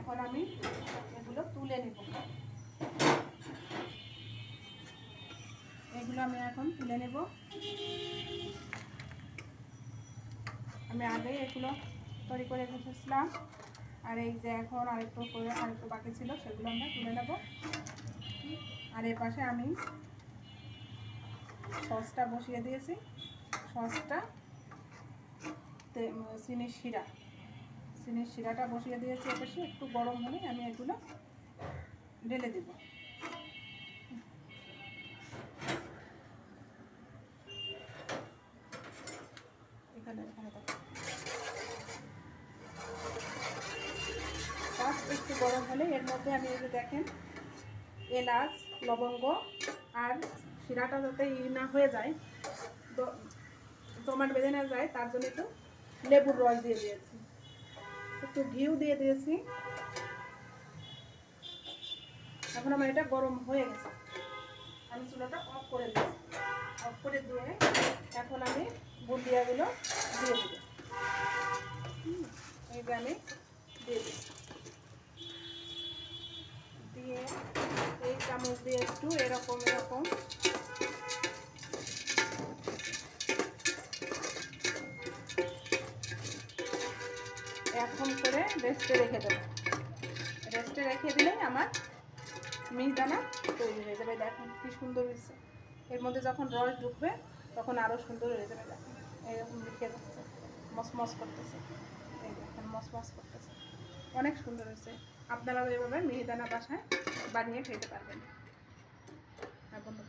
এখন আমি এগুলো তুলে নেব। এগুলো আমি এখন তুলে নেব। আমি আগে এগুলো তৈরি করে রেখেছিলাম, আর এই যে এখন আরেকটু বাকি ছিল, সেগুলো আমরা তুলে নেব। আর এই পাশে আমি সসটা বসিয়ে দিয়েছি। সসটা চিনির শিরাটা বসিয়ে দিয়েছি। এপাশে একটু গরম হলে আমি এগুলো ঢেলে দেব। এখানে একটু গরম হলে এর মধ্যে আমি এই যে দেখেন এলাচ, লবঙ্গ আর শিরাটা যাতে না হয়ে যায়, জমাট বেঁধে না যায়, তার জন্য একটু লেবুর রস দিয়ে দিয়েছি, একটু ঘিউ দিয়ে দিয়েছি। এখন আমার এটা গরম হয়ে গেছে, আমি চুলাটা অফ করে দিয়েছি। অফ করে দিয়ে এখন আমি বুন্দিয়াগুলো দিয়ে দেবো। এই যে আমি দিয়ে দিচ্ছি, দিয়ে এই চামচ দিয়ে একটু এরকম এখন করে রেস্টে রেখে দেবো। রেস্টে রেখে দিলেই আমার মিহিদানা তৈরি হয়ে যাবে। দেখুন কি সুন্দর হয়েছে। এর মধ্যে যখন রস ঢুকবে তখন আরও সুন্দর হয়ে যাবে। দেখুন এরকম লিখে যাচ্ছে, মসমস করতেছে। এই দেখেন মসমস করতেছে, অনেক সুন্দর হয়েছে। আপনারাও এভাবে মিহিদানা বাসায় বানিয়ে খেতে পারবেন। আর বন্ধু